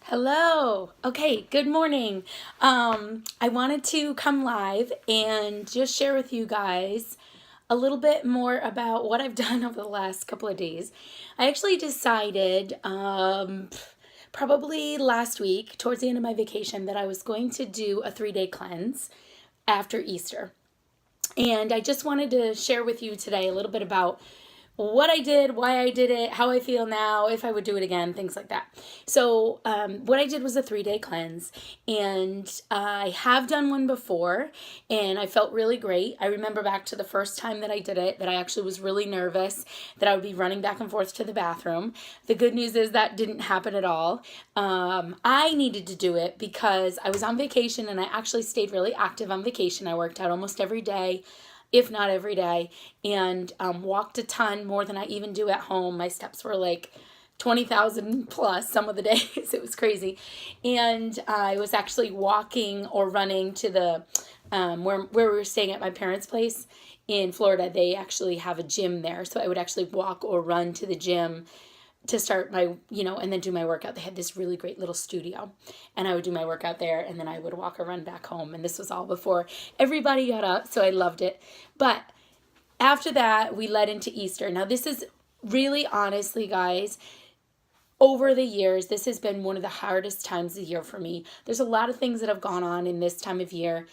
Hello. Okay, good morning. I wanted to come live and just share with you guys a little bit more about what I've done over the last couple of days. I actually decided probably last week, towards the end of my vacation, that I was going to do a 3-day cleanse after Easter. And I just wanted to share with you today a little bit about what I did, why I did it, how I feel now, if I would do it again, things like that. So, what I did was a 3-day cleanse, and I have done one before, and I felt really great. I remember back to the first time that I did it, that I actually was really nervous that I would be running back and forth to the bathroom. The good news is that didn't happen at all. I needed to do it because I was on vacation, and I actually stayed really active on vacation. I worked out almost every day, if not every day, and walked a ton more than I even do at home. My steps were like 20,000 plus some of the days. It was crazy. And I was actually walking or running to the where we were staying at my parents' place in Florida. They actually have a gym there. So I would actually walk or run to the gym to start my, and then do my workout. They had this really great little studio, and I would do my workout there, and then I would walk or run back home. And this was all before everybody got up, so I loved it. But after that, we led into Easter. Now, this is really, honestly, guys, over the years, this has been one of the hardest times of the year for me. There's a lot of things that have gone on in this time of year.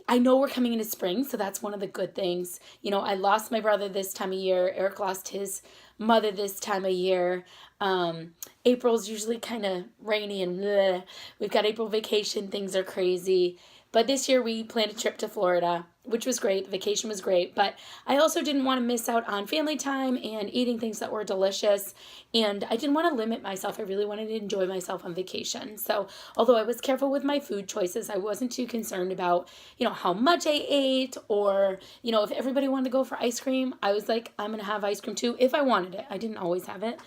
I know we're coming into spring, so that's one of the good things. I lost my brother this time of year. Eric lost his mother this time of year. April's usually kind of rainy and bleh. We've got April vacation. Things are crazy. But this year we planned a trip to Florida, which was great. The vacation was great. But I also didn't want to miss out on family time and eating things that were delicious. And I didn't want to limit myself. I really wanted to enjoy myself on vacation. So although I was careful with my food choices, I wasn't too concerned about, how much I ate, or, if everybody wanted to go for ice cream, I was like, I'm going to have ice cream too if I wanted it. I didn't always have it.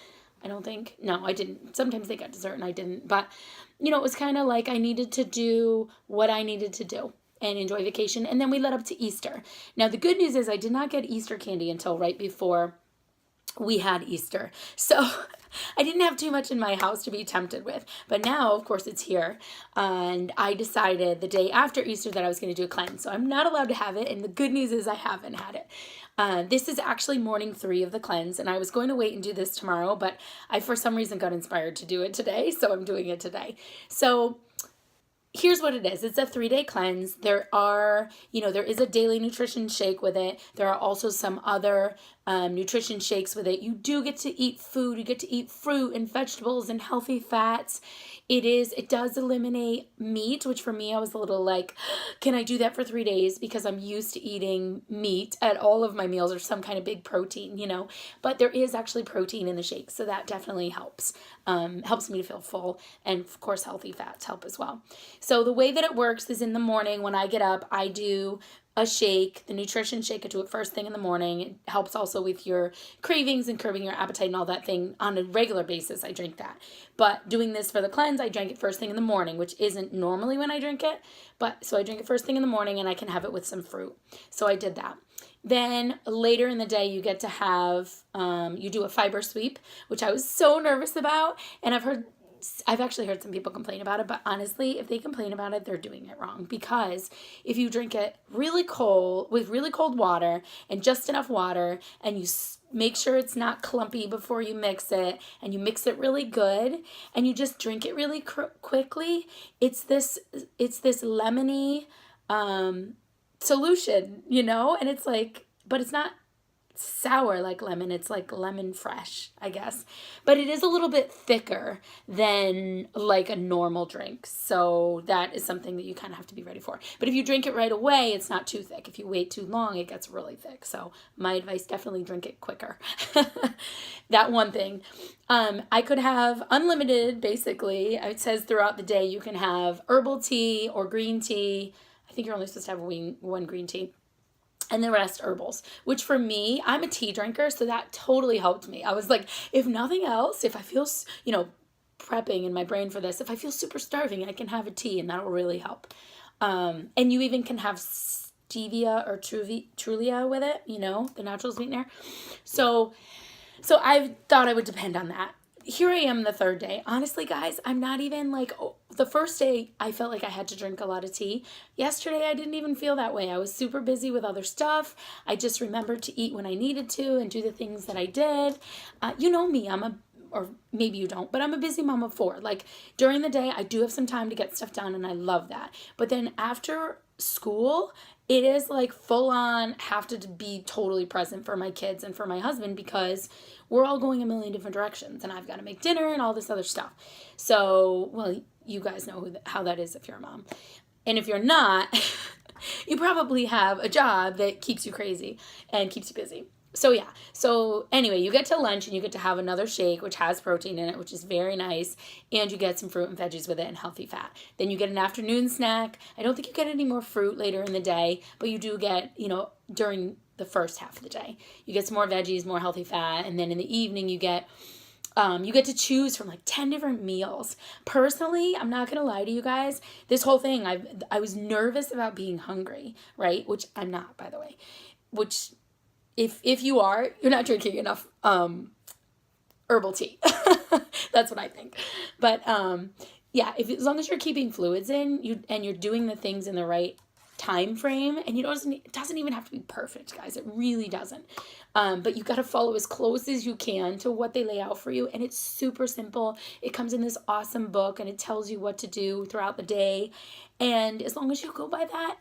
I don't think. No, I didn't. Sometimes they got dessert and I didn't. But, it was kind of like I needed to do what I needed to do and enjoy vacation. And then we led up to Easter. Now, the good news is I did not get Easter candy until right before we had Easter. So I didn't have too much in my house to be tempted with. But now, of course, it's here. And I decided the day after Easter that I was going to do a cleanse. So I'm not allowed to have it. And the good news is I haven't had it. This is actually morning 3 of the cleanse. And I was going to wait and do this tomorrow. But I, for some reason, got inspired to do it today. So I'm doing it today. So here's what it is. It's a 3-day cleanse. There is a daily nutrition shake with it. There are also some other nutrition shakes with it. You do get to eat food. You get to eat fruit and vegetables and healthy fats. It does eliminate meat, which for me, I was a little like, can I do that for 3 days? Because I'm used to eating meat at all of my meals or some kind of big protein, but there is actually protein in the shake. So that definitely helps. Helps me to feel full. And of course, healthy fats help as well. So the way that it works is in the morning when I get up, I do a shake, the nutrition shake. I do it first thing in the morning. It helps also with your cravings and curbing your appetite and all that thing on a regular basis. I drink that. But doing this for the cleanse, I drank it first thing in the morning, which isn't normally when I drink it. But so I drink it first thing in the morning and I can have it with some fruit. So I did that. Then later in the day, you get to have, you do a fiber sweep, which I was so nervous about. And I've actually heard some people complain about it, but honestly, if they complain about it, they're doing it wrong. Because if you drink it really cold, with really cold water and just enough water, and you make sure it's not clumpy before you mix it, and you mix it really good, and you just drink it really quickly, it's this lemony solution, and it's like, but it's not sour like lemon. It's like lemon fresh, I guess. But it is a little bit thicker than like a normal drink. So that is something that you kind of have to be ready for. But if you drink it right away, it's not too thick. If you wait too long, it gets really thick. So my advice, definitely drink it quicker. That one thing. I could have unlimited, basically. It says throughout the day you can have herbal tea or green tea. I think you're only supposed to have one green tea. And the rest herbals, which for me, I'm a tea drinker, so that totally helped me. I was like, if nothing else, if I feel, prepping in my brain for this, if I feel super starving, I can have a tea, and that'll really help. And you even can have stevia or Trulia with it, the natural sweetener. So I thought I would depend on that. here I am the third day. Honestly, guys, I'm not even like, oh, the first day I felt like I had to drink a lot of tea. Yesterday, I didn't even feel that way. I was super busy with other stuff. I just remembered to eat when I needed to and do the things that I did. You know me, or maybe you don't, but I'm a busy mom of four. Like during the day, I do have some time to get stuff done and I love that. But then after school, it is like full on have to be totally present for my kids and for my husband because we're all going a million different directions and I've got to make dinner and all this other stuff. So, well, you guys know how that is if you're a mom. And if you're not, you probably have a job that keeps you crazy and keeps you busy. So yeah, so anyway, you get to lunch and you get to have another shake, which has protein in it, which is very nice, and you get some fruit and veggies with it and healthy fat. Then you get an afternoon snack. I don't think you get any more fruit later in the day, but you do get, during the first half of the day. You get some more veggies, more healthy fat, and then in the evening you get to choose from like 10 different meals. Personally, I'm not going to lie to you guys. This whole thing, I was nervous about being hungry, right? Which I'm not, by the way, which... If you are, you're not drinking enough herbal tea. That's what I think. But yeah, as long as you're keeping fluids in, and you're doing the things in the right time frame, and it doesn't even have to be perfect, guys. It really doesn't. But you got to follow as close as you can to what they lay out for you, and it's super simple. It comes in this awesome book, and it tells you what to do throughout the day. And as long as you go by that,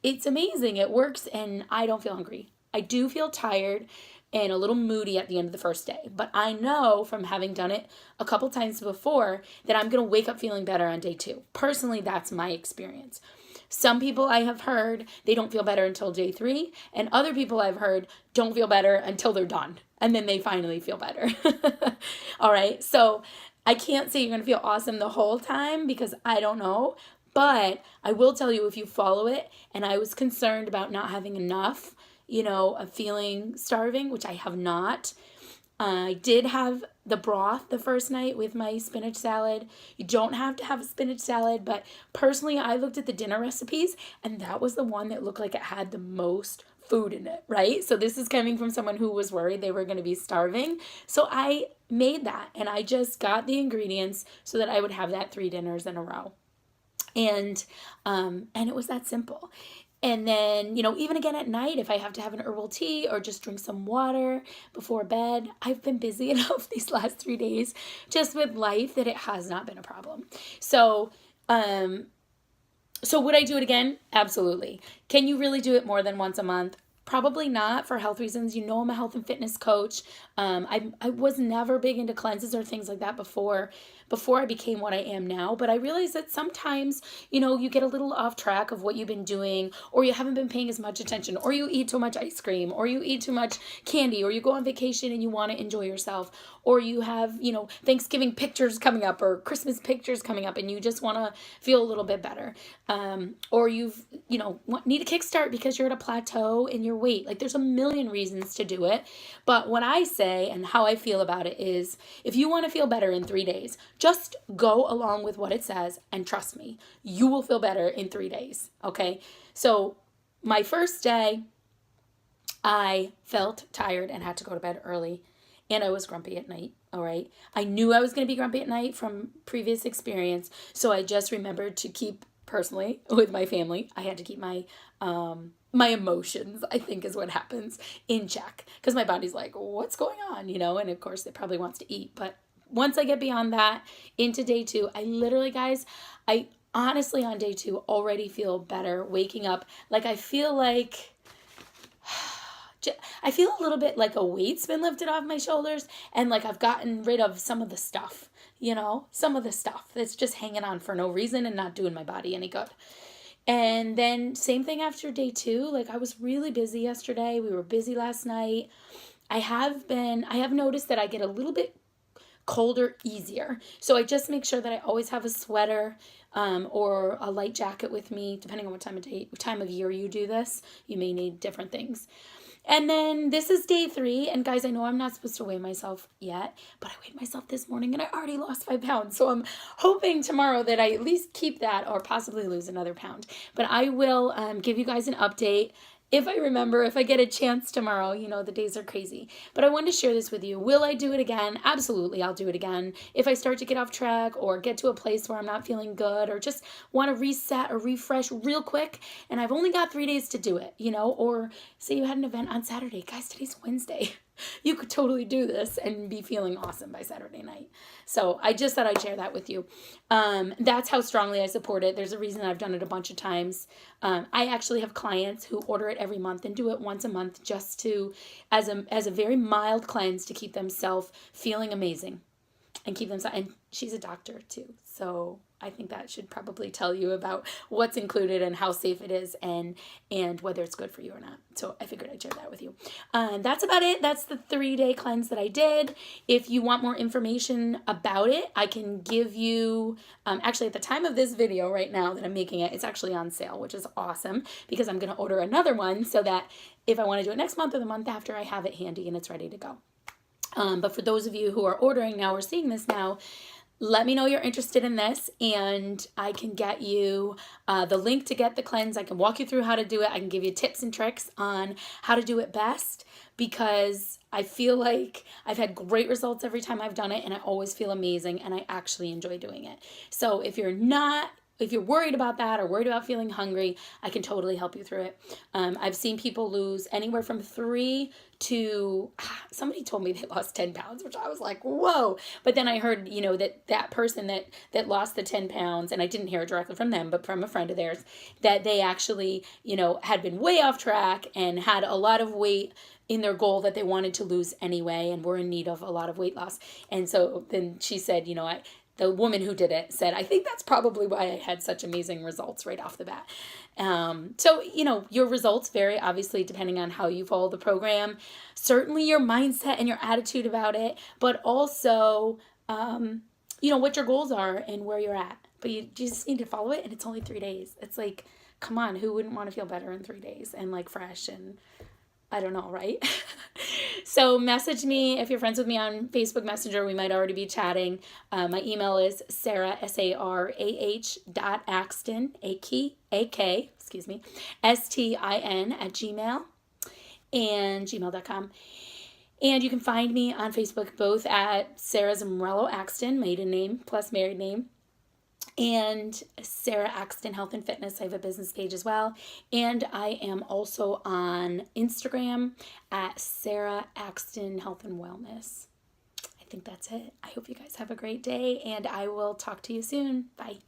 it's amazing. It works, and I don't feel hungry. I do feel tired and a little moody at the end of the first day, but I know from having done it a couple times before that I'm going to wake up feeling better on day 2. Personally, that's my experience. Some people I have heard, they don't feel better until day 3, and other people I've heard don't feel better until they're done, and then they finally feel better. All right, so I can't say you're going to feel awesome the whole time because I don't know, but I will tell you if you follow it, and I was concerned about not having enough, of feeling starving, which I have not. I did have the broth the first night with my spinach salad. You don't have to have a spinach salad, but personally, I looked at the dinner recipes, and that was the one that looked like it had the most food in it, right? So this is coming from someone who was worried they were going to be starving. So I made that, and I just got the ingredients so that I would have that 3 dinners in a row. And it was that simple. And then, even again at night, if I have to have an herbal tea or just drink some water before bed, I've been busy enough these last 3 days just with life that it has not been a problem. So would I do it again? Absolutely. Can you really do it more than once a month? Probably not, for health reasons. I'm a health and fitness coach. I was never big into cleanses or things like that before I became what I am now. But I realized that sometimes, you get a little off track of what you've been doing, or you haven't been paying as much attention, or you eat too much ice cream, or you eat too much candy, or you go on vacation and you want to enjoy yourself, or you have, Thanksgiving pictures coming up or Christmas pictures coming up and you just want to feel a little bit better. Or you've, need a kickstart because you're at a plateau in your weight. Like there's a million reasons to do it. But what I say and how I feel about it is if you want to feel better in 3 days, just go along with what it says and trust me, you will feel better in 3 days. Okay. So my first day, I felt tired and had to go to bed early. And I was grumpy at night, all right? I knew I was going to be grumpy at night from previous experience, so I just remembered to keep, personally, with my family, I had to keep my emotions, I think is what happens, in check. Because my body's like, what's going on, And of course, it probably wants to eat. But once I get beyond that, into day 2, I literally, guys, I honestly on day 2 already feel better waking up. Like I feel a little bit like a weight's been lifted off my shoulders and like I've gotten rid of some of the stuff, some of the stuff that's just hanging on for no reason and not doing my body any good. And then same thing after day 2, like I was really busy yesterday. We were busy last night. I have noticed that I get a little bit colder easier. So I just make sure that I always have a sweater or a light jacket with me, depending on what time of year you do this. You may need different things. And then this is day 3. And guys, I know I'm not supposed to weigh myself yet, but I weighed myself this morning and I already lost 5 pounds. So I'm hoping tomorrow that I at least keep that or possibly lose another pound. But I will give you guys an update. if I remember, if I get a chance tomorrow. You know, the days are crazy. But I wanted to share this with you. Will I do it again? Absolutely, I'll do it again. If I start to get off track or get to a place where I'm not feeling good or just want to reset or refresh real quick, and I've only got 3 days to do it, you know, or say you had an event on Saturday. Guys, today's Wednesday. You could totally do this and be feeling awesome by Saturday night. So I just thought I'd share that with you. That's how strongly I support it. There's a reason I've done it a bunch of times. I actually have clients who order it every month and do it once a month just to, as a very mild cleanse to keep themselves feeling amazing and keep them, and she's a doctor too. So I think that should probably tell you about what's included and how safe it is and whether it's good for you or not. So I figured I'd share that with you. That's about it. That's the 3-day cleanse that I did. If you want more information about it, I can give you, actually at the time of this video right now that I'm making it, it's actually on sale, which is awesome because I'm going to order another one so that if I want to do it next month or the month after, I have it handy and it's ready to go. But for those of you who are ordering now or seeing this now, let me know you're interested in this and I can get you the link to get the cleanse. I can walk you through how to do it. I can give you tips and tricks on how to do it best because I feel like I've had great results every time I've done it and I always feel amazing and I actually enjoy doing it. So if you're worried about that or worried about feeling hungry, I can totally help you through it. I've seen people lose anywhere from 3 to, somebody told me they lost 10 pounds, which I was like, whoa. But then I heard, you know, that person that lost the 10 pounds, and I didn't hear it directly from them, but from a friend of theirs, that they actually, you know, had been way off track and had a lot of weight in their goal that they wanted to lose anyway and were in need of a lot of weight loss. And so then she said, you know, the woman who did it said, I think that's probably why I had such amazing results right off the bat. So, you know, your results vary, obviously, depending on how you follow the program. Certainly your mindset and your attitude about it, but also, you know, what your goals are and where you're at. But you just need to follow it, and it's only 3 days. It's like, come on, who wouldn't want to feel better in 3 days and, like, fresh and I don't know, right? So message me if you're friends with me on Facebook Messenger. We might already be chatting. My email is Sarah, sarah.akstin, A-K, excuse me, STIN @gmail.com. And you can find me on Facebook both at Sarah Zamorello Akstin, maiden name plus married name, and Sarah Akstin Health and Fitness. I have a business page as well. And I am also on Instagram at Sarah Akstin Health and Wellness. I think that's it. I hope you guys have a great day and I will talk to you soon. Bye.